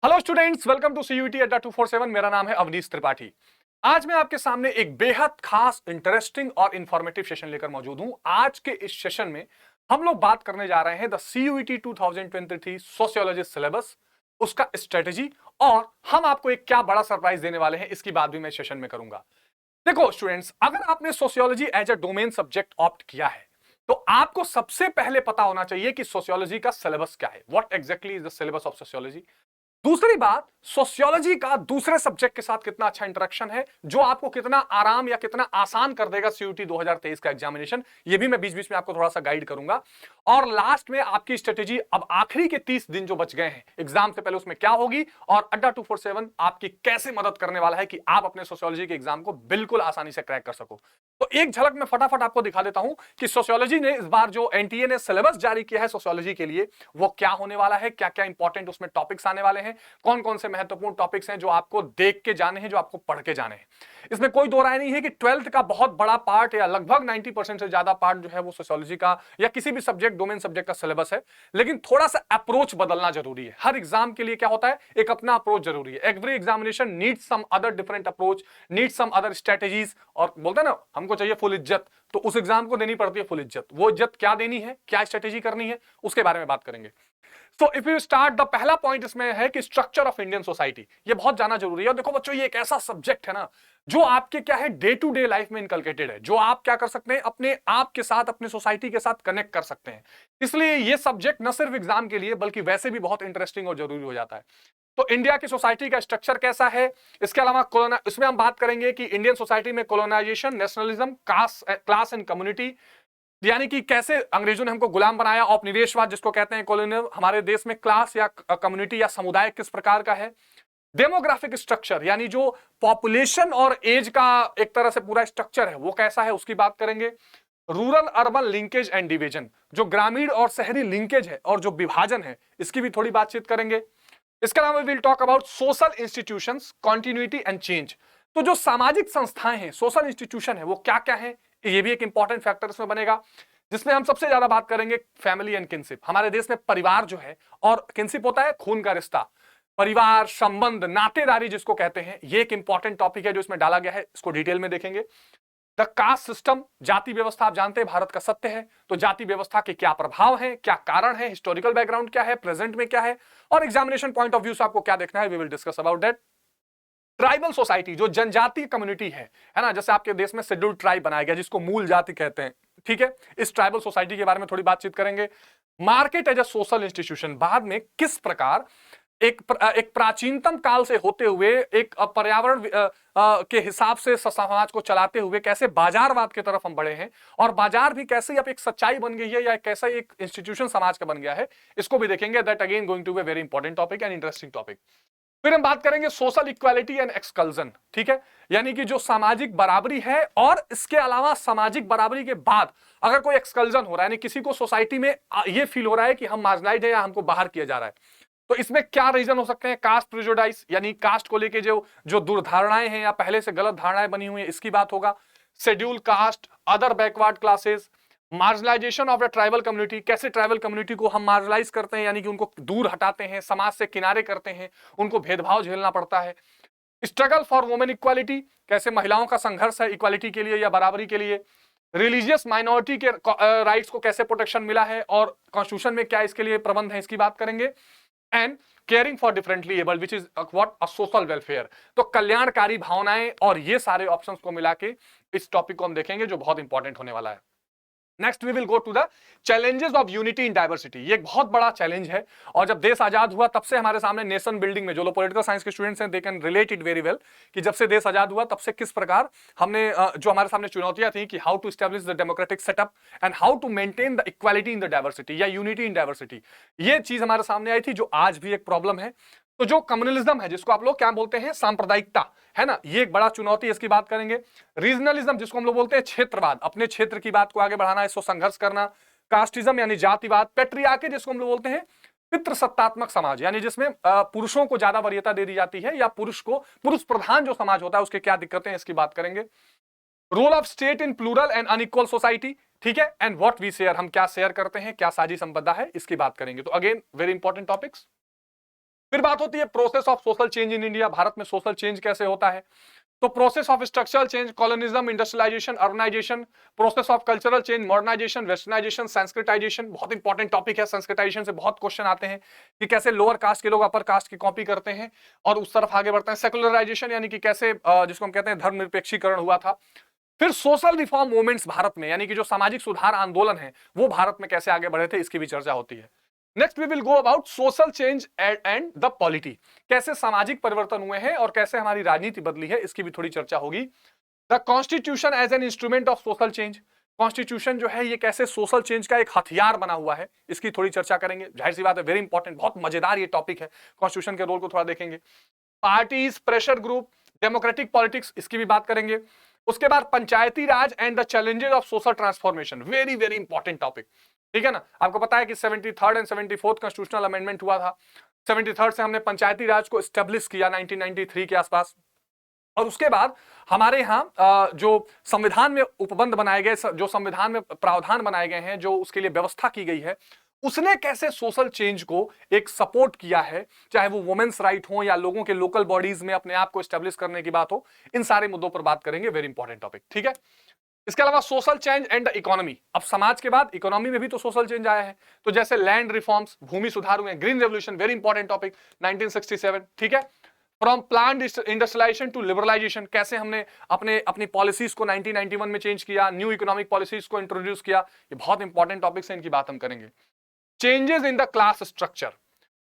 Hello students, welcome to CUET Adda 247। मेरा नाम है अवनीश त्रिपाठी। आज मैं आपके सामने एक बेहद खास, इंटरेस्टिंग और इंफॉर्मेटिव सेशन लेकर मौजूद हूं। आज के इस सेशन में हम लोग बात करने जा रहे हैं द सीयूईटी 2023 सोशियोलॉजी सिलेबस, उसका स्ट्रेटेजी, और हम आपको एक क्या बड़ा सरप्राइज देने वाले हैं इसकी बात भी मैं सेशन में करूंगा। देखो स्टूडेंट्स, अगर आपने sociology as a domain subject opt किया है तो आपको सबसे पहले पता होना चाहिए कि सोशियोलॉजी का सिलेबस क्या है। What exactly is the syllabus of sociology. दूसरी बात, सोशियोलॉजी का दूसरे सब्जेक्ट के साथ कितना अच्छा इंटरेक्शन है, जो आपको कितना आराम या कितना आसान कर देगा सीयूटी 2023 का एग्जामिनेशन। ये भी मैं बीच बीच में आपको थोड़ा सा गाइड करूंगा। और लास्ट में आपकी स्ट्रेटेजी, अब आखिरी के 30 दिन जो बच गए हैं एग्जाम से पहले, उसमें क्या होगी और अड्डा 247 आपकी कैसे मदद करने वाला है कि आप अपने सोशियोलॉजी के एग्जाम को बिल्कुल आसानी से क्रैक कर सको। तो एक झलक में फटाफट आपको दिखा देता हूं कि सोशियोलॉजी ने इस बार जो एनटीए ने सिलेबस जारी किया है सोशियोलॉजी के लिए, वो क्या होने वाला है, क्या क्या इंपॉर्टेंट उसमें टॉपिक्स आने वाले हैं, कौन कौन से महत्वपूर्ण टॉपिक्स हैं जो आपको देख के जाने हैं, जो आपको पढ़ के जाने हैं। इसमें कोई दो राय नहीं है कि 12th का बहुत बड़ा पार्ट या लगभग 90% से ज्यादा पार्ट जो है वो सोशियोलॉजी का या किसी भी सब्जेक्ट, डोमेन सब्जेक्ट का सिलेबस है। लेकिन थोड़ा सा अप्रोच बदलना जरूरी है। हर एग्जाम के लिए क्या होता है, एक अपना अप्रोच जरूरी है। Every examination needs some other different approach, needs some other strategies. और बोलते हैं ना, हमको चाहिए फुल इज्जत, तो उस एग्जाम को देनी पड़ती है फुल इज्जत। वो इज्जत क्या देनी है, क्या स्ट्रेटेजी करनी है, उसके बारे में बात करेंगे। तो इफ यू स्टार्ट, द पहला पॉइंट इसमें है कि स्ट्रक्चर ऑफ इंडियन सोसाइटी। ये बहुत जाना जरूरी है। और देखो बच्चों, ये एक ऐसा सब्जेक्ट है ना जो आपके क्या है, डे टू डे लाइफ में इनकलकेटेड है, जो आप क्या कर सकते हैं, अपने आप के साथ, अपने सोसाइटी के साथ कनेक्ट कर सकते हैं। इसलिए ये सब्जेक्ट न सिर्फ एग्जाम के लिए बल्कि वैसे भी बहुत इंटरेस्टिंग और जरूरी हो जाता है। तो इंडिया की सोसाइटी का स्ट्रक्चर कैसा है, इसके अलावा इसमें हम बात करेंगे कि इंडियन सोसाइटी में colonisation, nationalism, class and community, यानी कि कैसे अंग्रेजों ने हमको गुलाम बनाया, औपनिवेशवाद जिसको कहते हैं, कॉलोनियल, हमारे देश में क्लास या कम्युनिटी या समुदाय किस प्रकार का है। डेमोग्राफिक स्ट्रक्चर, यानी जो पॉपुलेशन और एज का एक तरह से पूरा स्ट्रक्चर है वो कैसा है, उसकी बात करेंगे। Rural urban linkage and division, जो ग्रामीण और शहरी लिंकेज है और जो विभाजन है, इसकी भी थोड़ी बातचीत करेंगे। इसके अलावा will talk about social institutions, continuity and change. तो जो सामाजिक संस्थाएं हैं, सोशल इंस्टीट्यूशन है, वो क्या क्या है, ये भी एक इंपॉर्टेंट फैक्टर इसमें बनेगा। जिसमें हम सबसे ज्यादा बात करेंगे फैमिली एंड किनशिप। हमारे देश में परिवार जो है, और किनशिप होता है खून का रिश्ता, परिवार, संबंध, नातेदारी जिसको कहते हैं, ये एक इंपॉर्टेंट टॉपिक है जो इसमें डाला गया है। इसको डिटेल में देखेंगे। द कास्ट सिस्टम, जाति व्यवस्था, आप जानते हैं भारत का सत्य है, तो जाति व्यवस्था के क्या प्रभाव है, क्या कारण है, हिस्टोरिकल बैकग्राउंड क्या है, प्रेजेंट में क्या है, और एग्जामिनेशन पॉइंट ऑफ व्यू से आपको क्या देखना है, we will discuss about that. Tribal society, जो जनजातीय कम्युनिटी है ना, जैसे आपके देश में शेड्यूल्ड ट्राइब बनाया गया जिसको मूल जाति कहते हैं, ठीक है। इस ट्राइबल सोसाइटी के बारे में थोड़ी बातचीत करेंगे। Market as a social institution, बाद में किस प्रकार एक प्राचीनतम काल से होते हुए एक पर्यावरण के हिसाब से समाज को चलाते हुए कैसे बाजारवाद की तरफ हम बढ़े हैं, और बाजार भी कैसे अब एक सच्चाई बन गई है या कैसा एक इंस्टीट्यूशन समाज का बन गया है, इसको भी देखेंगे। That again going to be very important topic and interesting topic. फिर हम बात करेंगे सोशल इक्वालिटी एंड एक्सकल्जन, ठीक है, यानी कि जो सामाजिक बराबरी है, और इसके अलावा सामाजिक बराबरी के बाद अगर कोई एक्सकल्जन हो रहा है, यानी किसी को सोसाइटी में ये फील हो रहा है कि हम मार्जिनाइज्ड है या हमको बाहर किया जा रहा है, तो इसमें क्या रीजन हो सकते हैं। कास्ट प्रिजुडाइज, यानी कास्ट को लेके जो जो दुर्धारणाएं हैं या पहले से गलत धारणाएं बनी हुई हैं, इसकी बात होगा। Schedule caste, other backward classes, marginalisation of the tribal community, कैसे ट्राइबल कम्युनिटी को हम मार्जिनाइज करते हैं, यानी कि उनको दूर हटाते हैं, समाज से किनारे करते हैं, उनको भेदभाव झेलना पड़ता है। स्ट्रगल फॉर वुमेन इक्वालिटी, कैसे महिलाओं का संघर्ष है इक्वालिटी के लिए या बराबरी के लिए। रिलीजियस माइनॉरिटी के राइट्स को कैसे प्रोटेक्शन मिला है और कॉन्स्टिट्यूशन में क्या इसके लिए प्रबंध है, इसकी बात करेंगे। And caring for differently abled, which is what a social welfare. तो कल्याणकारी भावनाएं और ये सारे ऑप्शंस को मिला के इस टॉपिक को हम देखेंगे, जो बहुत इंपॉर्टेंट होने वाला है। Next we will go to the challenges of unity in diversity. ये एक बहुत बड़ा चैलेंज है, और जब देश आजाद हुआ तब से हमारे सामने नेशन बिल्डिंग में, जो लोग पॉलिटिकल साइंस के स्टूडेंट्स हैं, they can relate it very well, कि जब से देश आजाद हुआ तब से किस प्रकार हमने जो हमारे सामने चुनौतियां थी कि how to establish the democratic setup and how to maintain the equality in the diversity या यूनिटी इन डाइवर्सिटी। ये चीज हमारे सामने आई थी, जो आज भी एक प्रॉब्लम है। तो जो कम्युनलिज्म है, जिसको आप लोग क्या बोलते हैं, सांप्रदायिकता, है ना, ये एक बड़ा चुनौती है, इसकी बात करेंगे। रीजनलिज्म, जिसको हम लोग बोलते हैं क्षेत्रवाद, अपने क्षेत्र की बात को आगे बढ़ाना, इसको संघर्ष करना। कास्टिज्म यानी जातिवाद। पेट्रियार्की, जिसको हम लोग बोलते हैं पितृसत्तात्मक समाज, यानी जिसमें पुरुषों को ज्यादा वरीयता दे दी जाती है, या पुरुष प्रधान जो समाज होता है उसके क्या दिक्कतें हैं, इसकी बात करेंगे। Role of state in plural and unequal society, ठीक है, एंड व्हाट वी शेयर, हम क्या शेयर करते हैं, क्या साझी संपदा है, इसकी बात करेंगे। तो अगेन वेरी इंपॉर्टेंट टॉपिक्स। फिर बात होती है process of social change in India, Bharat में सोशल चेंज कैसे होता है। तो process of structural change, colonialism, industrialisation, urbanisation, process of cultural change, modernisation, westernisation, sanskritisation, बहुत इंपॉर्टेंट टॉपिक है। संस्कृताइजेशन से बहुत क्वेश्चन आते हैं कि कैसे लोअर कास्ट के लोग अपर कास्ट की कॉपी करते हैं और उस तरफ आगे बढ़ते हैं। सेकुलराइजेशन यानी कि कैसे जिसको हम कहते हैं धर्मनिरपेक्षीकरण हुआ था। फिर सोशल रिफॉर्म मूवमेंट्स भारत में, यानी कि जो सामाजिक सुधार आंदोलन है वो भारत में कैसे आगे बढ़े थे, इसकी भी चर्चा होती है। Next we will go about social change and the polity, कैसे सामाजिक परिवर्तन हुए हैं और कैसे हमारी राजनीति बदली है, इसकी भी थोड़ी चर्चा होगी। The constitution as an instrument of social change, constitution जो है ये कैसे सोशल चेंज का एक हथियार बना हुआ है, इसकी थोड़ी चर्चा करेंगे। जाहिर सी बात है, वेरी इंपॉर्टेंट, बहुत मजेदार ये टॉपिक है, कॉन्स्टिट्यूशन के रोल को थोड़ा देखेंगे। Parties, pressure group, democratic politics, इसकी भी बात करेंगे। उसके बाद Panchayati Raj and the challenges of social transformation, very very important topic, ठीक है ना। आपको पता है कि 73rd and 74th constitutional amendment हुआ था। 73rd से हमने पंचायती राज को एस्टेब्लिश किया 1993 के आसपास, और उसके बाद हमारे यहाँ जो संविधान में उपबंध बनाए गए, जो संविधान में प्रावधान बनाए गए हैं, जो उसके लिए व्यवस्था की गई है, उसने कैसे सोशल चेंज को एक सपोर्ट किया है, चाहे वो वुमेन्स राइट हो या लोगों के लोकल बॉडीज में अपने आप को एस्टेब्लिश करने की बात हो, इन सारे मुद्दों पर बात करेंगे, वेरी इंपॉर्टेंट टॉपिक, ठीक है। इसके अलावा social change and the economy, अब समाज के बाद इकोनॉमी में भी तो सोशल चेंज आया है, तो जैसे लैंड रिफॉर्म्स, भूमि सुधार हुए, green revolution, very important topic 1967, ठीक है। From planned industrialisation to liberalisation, कैसे हमने अपनी पॉलिसीज को 1991 में चेंज किया, न्यू इकोनॉमिक पॉलिसीज को इंट्रोड्यूस किया, ये बहुत इंपॉर्टेंट टॉपिक्स हैं, इनकी बात हम करेंगे। Changes in the class structure,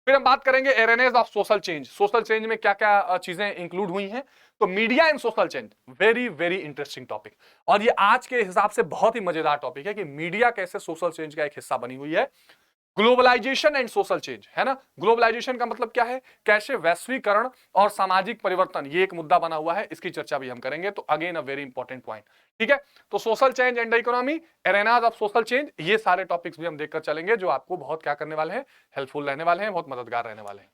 फिर हम बात करेंगे arenas of social change, social change में क्या क्या चीजें इंक्लूड हुई हैं। तो media and social change, very very interesting topic, और ये आज के हिसाब से बहुत ही मजेदार टॉपिक है कि मीडिया कैसे सोशल चेंज का एक हिस्सा बनी हुई है। ग्लोबलाइजेशन एंड सोशल चेंज, है ना, ग्लोबलाइजेशन का मतलब क्या है, कैसे वैश्वीकरण और सामाजिक परिवर्तन, ये एक मुद्दा बना हुआ है, इसकी चर्चा भी हम करेंगे। तो again a very important point, ठीक है। तो social change and the economy, arenas of social change, ये सारे टॉपिक्स भी हम देखकर चलेंगे, जो आपको बहुत क्या करने वाले हैं, हेल्पफुल रहने वाले हैं, बहुत मददगार रहने वाले हैं।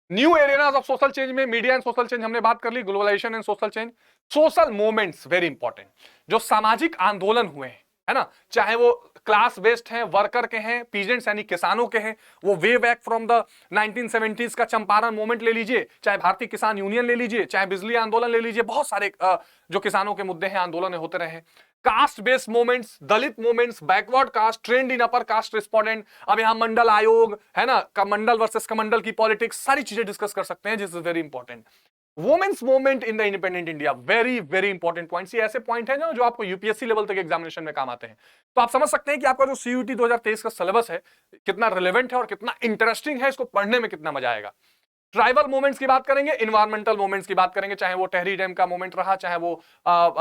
New areas of social change में मीडिया एंड सोशल चेंज हमने बात कर ली, globalisation and social change. Social movements, very important, जो सामाजिक आंदोलन हुए हैं, है ना, चाहे वो क्लास बेस्ड हैं, वर्कर के हैं, पीजेंट्स यानी किसानों के हैं, वो way back from the 1970s का चंपारण मूवमेंट ले लीजिए, चाहे भारतीय किसान यूनियन ले लीजिए, चाहे बिजली आंदोलन ले लीजिए, बहुत सारे जो किसानों के मुद्दे हैं, आंदोलन होते रहे। कास्ट बेस्ड मूवमेंट्स, दलित मूवमेंट्स, बैकवर्ड कास्ट, ट्रेंड इन अपर कास्ट रिस्पोंडेंट, अब यहां मंडल आयोग, है ना, मंडल वर्सेस कमंडल की पॉलिटिक्स, सारी चीजें डिस्कस कर सकते हैं, this is very important. Women's movement in the independent India, very very important points, ये ऐसे पॉइंट है ना जो आपको यूपीएससी लेवल तक एग्जामिनेशन में काम आते हैं। तो आप समझ सकते हैं कि आपका जो सीयूटी 2023 का सिलेबस है कितना रिलेवेंट है और कितना इंटरेस्टिंग है, इसको पढ़ने में कितना मजा आएगा। ट्राइबल मूवमेंट्स की बात करेंगे, इन्वायरमेंटल मूवमेंट्स की बात करेंगे, चाहे वो टेहरी डैम का मूवमेंट रहा, चाहे वो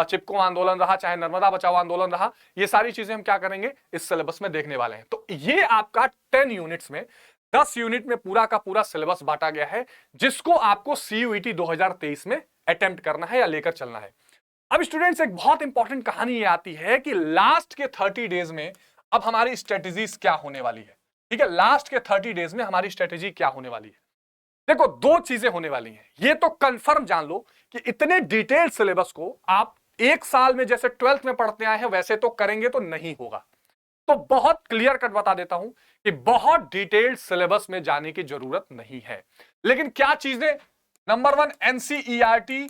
चिपको आंदोलन रहा, चाहे नर्मदा बचाओ आंदोलन रहा, ये सारी चीजें हम क्या करेंगे इस सिलेबस में देखने वाले हैं। तो ये आपका 10 यूनिट्स में 10 यूनिट में पूरा का पूरा सिलेबस बांटा गया है, जिसको आपको सीयूईटी 2023 में अटेम्प्ट करना है या लेकर चलना है। अब स्टूडेंट्स एक बहुत इंपॉर्टेंट कहानी ये आती है कि लास्ट के 30 डेज में अब हमारी स्ट्रेटेजीज क्या होने वाली है, ठीक है, लास्ट के 30 डेज में हमारी स्ट्रेटेजी क्या होने वाली है। देखो, दो चीजें होने वाली हैं, ये तो कंफर्म जान लो कि इतने डिटेल्ड सिलेबस को आप एक साल में जैसे 12th में पढ़ते आए हैं वैसे तो करेंगे तो नहीं होगा। तो बहुत क्लियर कट बता देता हूं कि बहुत डिटेल्ड सिलेबस में जाने की जरूरत नहीं है, लेकिन क्या चीजें, नंबर 1 एनसीईआरटी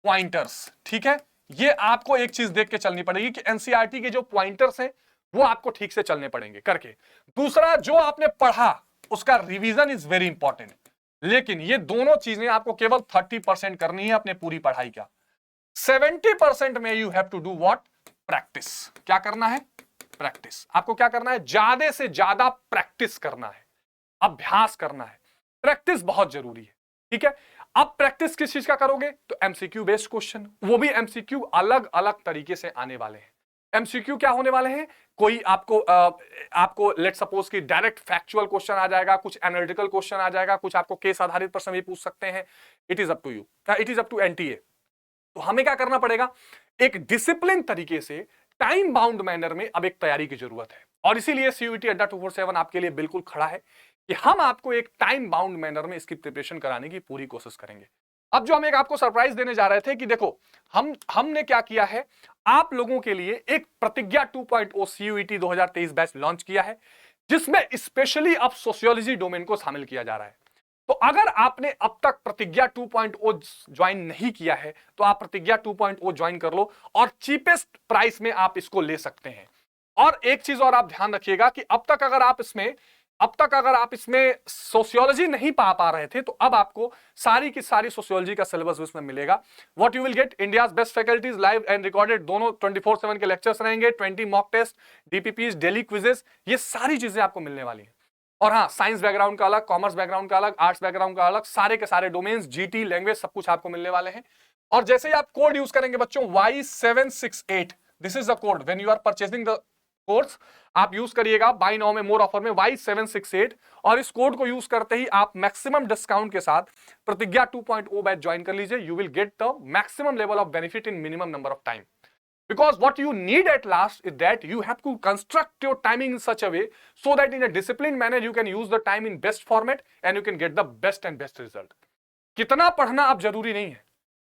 पॉइंटर्स, ठीक है, ये आपको एक चीज देख के चलनी पड़ेगी कि एनसीईआरटी के जो पॉइंटर्स हैं वो आपको ठीक से चलने पड़ेंगे करके। दूसरा, जो आपने पढ़ा उसका रिवीजन इज वेरी इंपॉर्टेंट, लेकिन ये दोनों चीजें आपको केवल 30% करनी है अपने पूरी पढ़ाई का। 70% में you have to do what, practice. क्या करना है, प्रैक्टिस। आपको क्या करना है, ज्यादा से ज्यादा प्रैक्टिस करना है, अभ्यास करना है, प्रैक्टिस बहुत जरूरी है, ठीक है। अब प्रैक्टिस किस चीज का करोगे, तो एमसीक्यू बेस्ड क्वेश्चन, वो भी एमसीक्यू अलग अलग तरीके से आने वाले हैं। एमसीक्यू क्या होने वाले हैं, कोई आपको लेट सपोज कि डायरेक्ट फैक्चुअल क्वेश्चन आ जाएगा, कुछ एनालिटिकल क्वेश्चन आ जाएगा, कुछ आपको केस आधारित प्रश्न भी पूछ सकते हैं। It is up to you, it is up to NTA. तो हमें क्या करना पड़ेगा, एक डिसिप्लिन तरीके से टाइम बाउंड मैनर में अब एक तैयारी की जरूरत है, और इसीलिए सीयूईटी अड्डा 247 आपके लिए बिल्कुल खड़ा है कि हम आपको एक टाइम बाउंड मैनर में इसकी प्रिपरेशन कराने की पूरी कोशिश करेंगे। अब जो हम एक आपको सरप्राइज देने जा रहे थे कि देखो हमने क्या किया है, आप लोगों के लिए एक प्रतिज्ञा 2.0 सीयूईटी 2023 बैच लॉन्च किया है, जिसमें स्पेशली अब सोशियोलॉजी डोमेन को शामिल किया जा रहा है। तो अगर आपने अब तक प्रतिज्ञा 2.0 ज्वाइन नहीं किया है तो आप प्रतिज्ञा 2.0 ज्वाइन कर लो और चीपेस्ट प्राइस में आप इसको ले सकते हैं। और एक चीज और आप ध्यान रखिएगा कि अब तक अगर आप इसमें सोशियोलॉजी नहीं पा रहे थे तो अब आपको सारी की सारी सोशियोलॉजी का सिलेबस इसमें मिलेगा। What you will get, India's best faculties, live and recorded, दोनों 24/7 के लेक्चर्स रहेंगे, 20 mock test, DPPs, daily quizzes, ये सारी चीजें आपको मिलने वाली हैं। और हाँ, साइंस बैकग्राउंड का अलग, कॉमर्स बैकग्राउंड का अलग, आर्ट्स बैकग्राउंड का अलग, सारे के सारे डोमेन्स, जीटी, लैंग्वेज, सब कुछ आपको मिलने वाले हैं। और जैसे ही आप कोड यूज करेंगे बच्चों, Y768, this is the code when you are purchasing the course, आप यूज करिएगा बाय नाउ में मोर ऑफर में Y768, और इस कोड को यूज करते ही आप मैक्सिमम डिस्काउंट के साथ प्रतिज्ञा 2.0 बैच ज्वाइन कर लीजिए। You will get the maximum level of benefit in minimum number of time, because what you need at last is that you have to construct your timing in such a way so that in a disciplined manner you can use the time in best format and you can get the best and best result. कितना पढ़ना अब जरूरी नहीं है,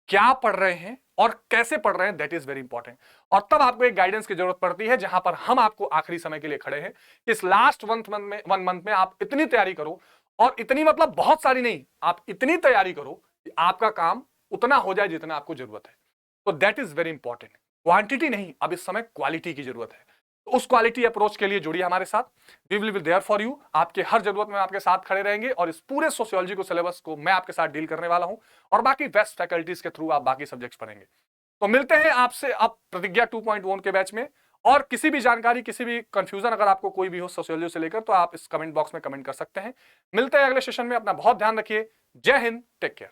क्या पढ़ रहे हैं और कैसे पढ़ रहे हैं, दैट इज वेरी इंपॉर्टेंट। और तब आपको एक गाइडेंस की जरूरत पड़ती है, जहां पर हम आपको आखिरी समय के लिए खड़े हैं। इस लास्ट वन मंथ में आप इतनी तैयारी करो, और इतनी मतलब बहुत सारी नहीं, आप इतनी तैयारी करो कि आपका काम उतना हो जाए जितना आपको जरूरत है। तो that is very important, quantity नहीं, अब इस समय क्वालिटी की जरूरत है। तो उस क्वालिटी अप्रोच के लिए जुड़िए हमारे साथ, we will be there for you. आपके हर जरूरत में आपके साथ खड़े रहेंगे, और इस पूरे सोशियोलॉजी को सिलेबस को मैं आपके साथ डील करने वाला हूं, और बाकी बेस्ट फैकल्टीज के थ्रू आप बाकी सब्जेक्ट्स पढ़ेंगे। तो मिलते हैं आपसे अब प्रतिज्ञा 2.1 के बैच में। और किसी भी जानकारी, किसी भी कंफ्यूजन अगर आपको कोई भी हो सोशियोलॉजी से लेकर, तो आप इस कमेंट बॉक्स में कमेंट कर सकते हैं। मिलते हैं अगले सेशन में, अपना बहुत ध्यान रखिए। जय हिंद, टेक केयर।